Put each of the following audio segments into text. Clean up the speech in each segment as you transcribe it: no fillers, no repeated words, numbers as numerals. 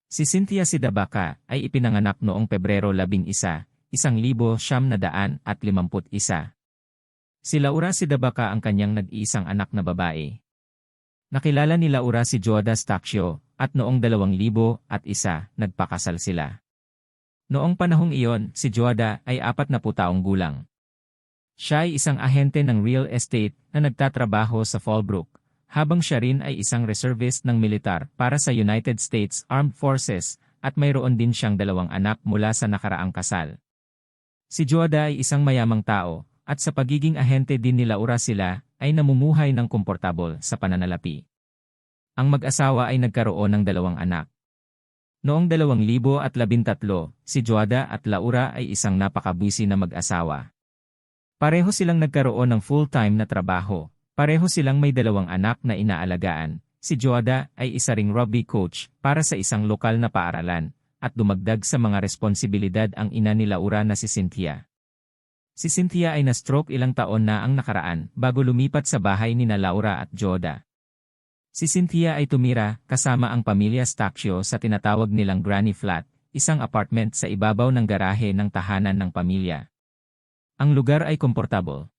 Si Cynthia Sidabaka ay ipinanganak noong Pebrero 11, 1951. Si Laura Sidabaka ang kanyang nag-iisang anak na babae. Nakilala ni Laura si Joada Staccio at noong 2001 nagpakasal sila. Noong panahong iyon, si Joada ay 40 taong gulang. Siya ay isang ahente ng real estate na nagtatrabaho sa Fallbrook, habang siya rin ay isang reservist ng militar para sa United States Armed Forces at mayroon din siyang 2 anak mula sa nakaraang kasal. Si Joada ay isang mayamang tao at sa pagiging ahente din ni Laura sila ay namumuhay ng komportable sa pananalapi. Ang mag-asawa ay nagkaroon ng 2 anak. Noong 2013, si Joada at Laura ay isang napakabusy na mag-asawa. Pareho silang nagkaroon ng full-time na trabaho. Pareho silang may 2 anak na inaalagaan. Si Joada ay isa ring rugby coach para sa isang lokal na paaralan, at dumagdag sa mga responsibilidad ang ina ni Laura na si Cynthia. Si Cynthia ay na-stroke ilang taon na ang nakaraan bago lumipat sa bahay ni na Laura at Joada. Si Cynthia ay tumira kasama ang pamilya Staccio sa tinatawag nilang granny flat, isang apartment sa ibabaw ng garahe ng tahanan ng pamilya. Ang lugar ay komportable.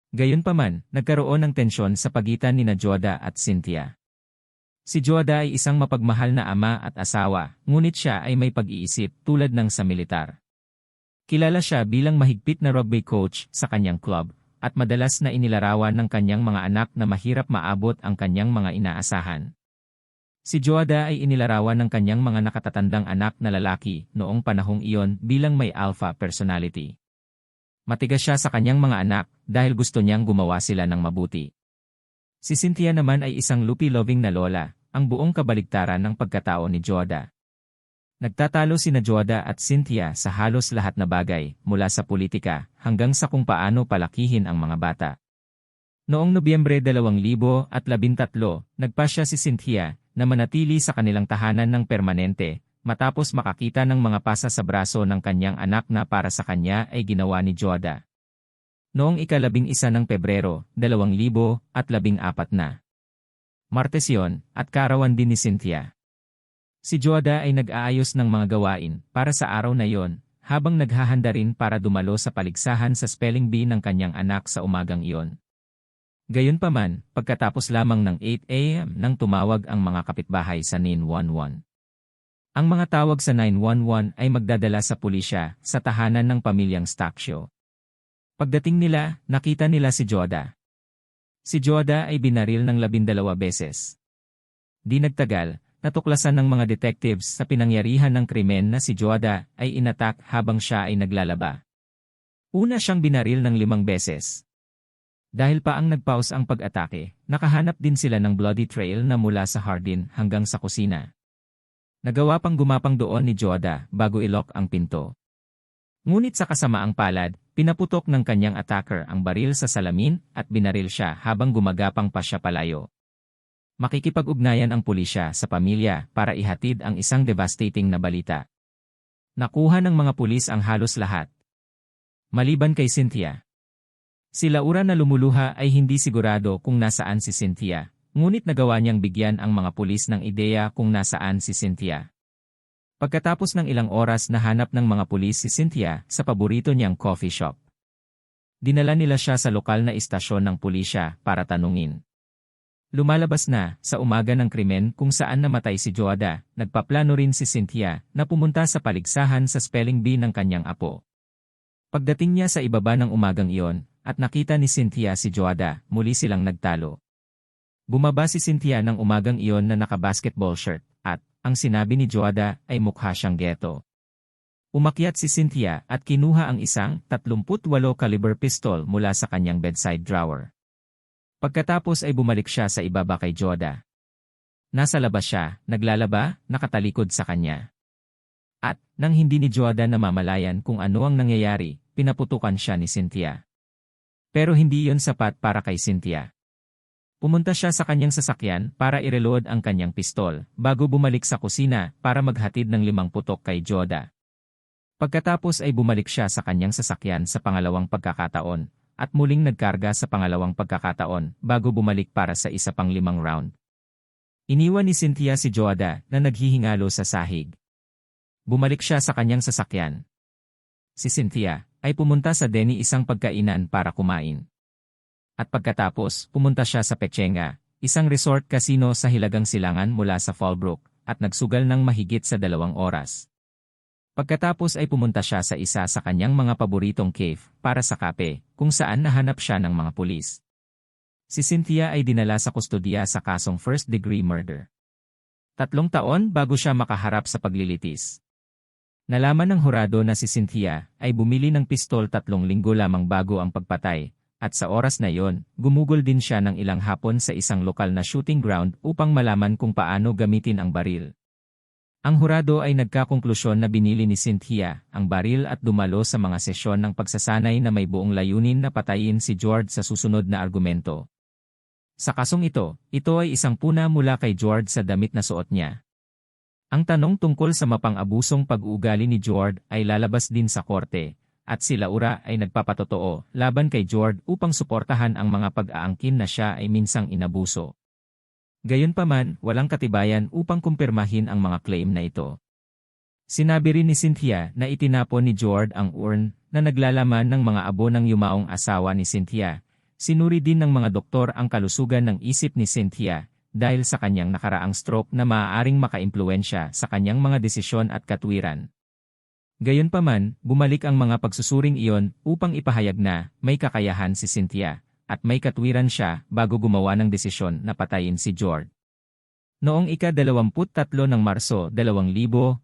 Gayunpaman, nagkaroon ng tensyon sa pagitan ni na Joada at Cynthia. Si Joada ay isang mapagmahal na ama at asawa, ngunit siya ay may pag-iisip tulad ng sa militar. Kilala siya bilang mahigpit na rugby coach sa kanyang club, at madalas na inilarawan ng kanyang mga anak na mahirap maabot ang kanyang mga inaasahan. Si Joada ay inilarawan ng kanyang mga nakatatandang anak na lalaki noong panahong iyon bilang may alpha personality. Matigas siya sa kanyang mga anak dahil gusto niyang gumawa sila ng mabuti. Si Cynthia naman ay isang lupi-loving na lola, ang buong kabaligtaran ng pagkatao ni Joada. Nagtatalo sina Joada at Cynthia sa halos lahat na bagay, mula sa politika hanggang sa kung paano palakihin ang mga bata. Noong Nobyembre 2013, nagpasya si Cynthia na manatili sa kanilang tahanan ng permanente, matapos makakita ng mga pasa sa braso ng kanyang anak na para sa kanya ay ginawa ni Joada. Noong ika-11 ng Pebrero, 2014 na. Martes yon, at kaarawan din ni Cynthia. Si Joada ay nag-aayos ng mga gawain para sa araw na yon, habang naghahanda rin para dumalo sa paligsahan sa spelling bee ng kanyang anak sa umagang iyon. Gayunpaman, pagkatapos lamang ng 8 a.m. nang tumawag ang mga kapitbahay sa 911. Ang mga tawag sa 911 ay magdadala sa pulisya sa tahanan ng pamilyang Staccio. Pagdating nila, nakita nila si Joada. Si Joada ay binaril ng 12 beses. Di nagtagal, natuklasan ng mga detectives sa pinangyarihan ng krimen na si Joada ay inatak habang siya ay naglalaba. Una siyang binaril ng 5 beses. Dahil pa ang nagpause ang pag-atake, nakahanap din sila ng bloody trail na mula sa hardin hanggang sa kusina. Nagawa pang gumapang doon ni Joada bago i-lock ang pinto. Ngunit sa kasamaang palad, pinaputok ng kanyang attacker ang baril sa salamin at binaril siya habang gumagapang pa siya palayo. Makikipag-ugnayan ang pulisya sa pamilya para ihatid ang isang devastating na balita. Nakuha ng mga pulis ang halos lahat. Maliban kay Cynthia. Si Laura na lumuluha ay hindi sigurado kung nasaan si Cynthia. Ngunit nagawa niyang bigyan ang mga pulis ng ideya kung nasaan si Cynthia. Pagkatapos ng ilang oras nahanap ng mga pulis si Cynthia sa paborito niyang coffee shop. Dinala nila siya sa lokal na istasyon ng pulisya para tanungin. Lumalabas na, sa umaga ng krimen kung saan namatay si Joada, nagpaplano rin si Cynthia na pumunta sa paligsahan sa spelling bee ng kanyang apo. Pagdating niya sa ibaba ng umagang iyon, at nakita ni Cynthia si Joada, muli silang nagtalo. Bumaba si Cynthia ng umagang iyon na naka-basketball shirt, at, ang sinabi ni Joada ay mukha siyang ghetto. Umakyat si Cynthia at kinuha ang isang 38 caliber pistol mula sa kanyang bedside drawer. Pagkatapos ay bumalik siya sa ibaba kay Joada. Nasa labas siya, naglalaba, nakatalikod sa kanya. At, nang hindi ni Joada namamalayan kung ano ang nangyayari, pinaputukan siya ni Cynthia. Pero hindi yon sapat para kay Cynthia. Pumunta siya sa kanyang sasakyan para i-reload ang kanyang pistol, bago bumalik sa kusina para maghatid ng 5 putok kay Joada. Pagkatapos ay bumalik siya sa kanyang sasakyan sa pangalawang pagkakataon, at muling nagkarga sa pangalawang pagkakataon bago bumalik para sa isa pang 5 round. Iniwan ni Cynthia si Joada na naghihingalo sa sahig. Bumalik siya sa kanyang sasakyan. Si Cynthia ay pumunta sa Denny, isang pagkainan para kumain. At pagkatapos, pumunta siya sa Pechenga, isang resort casino sa Hilagang Silangan mula sa Fallbrook, at nagsugal ng mahigit sa 2 oras. Pagkatapos ay pumunta siya sa isa sa kanyang mga paboritong cave para sa kape, kung saan nahanap siya ng mga pulis. Si Cynthia ay dinala sa kustodiya sa kasong first-degree murder. 3 taon bago siya makaharap sa paglilitis. Nalaman ng hurado na si Cynthia ay bumili ng pistol 3 linggo lamang bago ang pagpatay, at sa oras na iyon, gumugol din siya ng ilang hapon sa isang lokal na shooting ground upang malaman kung paano gamitin ang baril. Ang hurado ay nagkakonklusyon na binili ni Cynthia ang baril at dumalo sa mga sesyon ng pagsasanay na may buong layunin na patayin si George sa susunod na argumento. Sa kasong ito ay isang puna mula kay George sa damit na suot niya. Ang tanong tungkol sa mapang-abusong pag-uugali ni George ay lalabas din sa korte, at si Laura ay nagpapatotoo laban kay George upang suportahan ang mga pag-aangkin na siya ay minsang inabuso. Gayunpaman, walang katibayan upang kumpirmahin ang mga claim na ito. Sinabi rin ni Cynthia na itinapon ni George ang urn na naglalaman ng mga abo ng yumaong asawa ni Cynthia. Sinuri din ng mga doktor ang kalusugan ng isip ni Cynthia dahil sa kanyang nakaraang stroke na maaaring makaimpluwensya sa kanyang mga desisyon at katwiran. Gayunpaman, bumalik ang mga pagsusuring iyon upang ipahayag na may kakayahan si Cynthia at may katwiran siya bago gumawa ng desisyon na patayin si George. Noong ika-23 ng Marso 2017,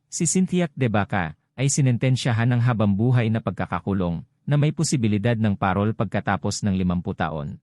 si Cynthia De Baca ay sinentensyahan ng habambuhay na pagkakakulong na may posibilidad ng parol pagkatapos ng 50 taon.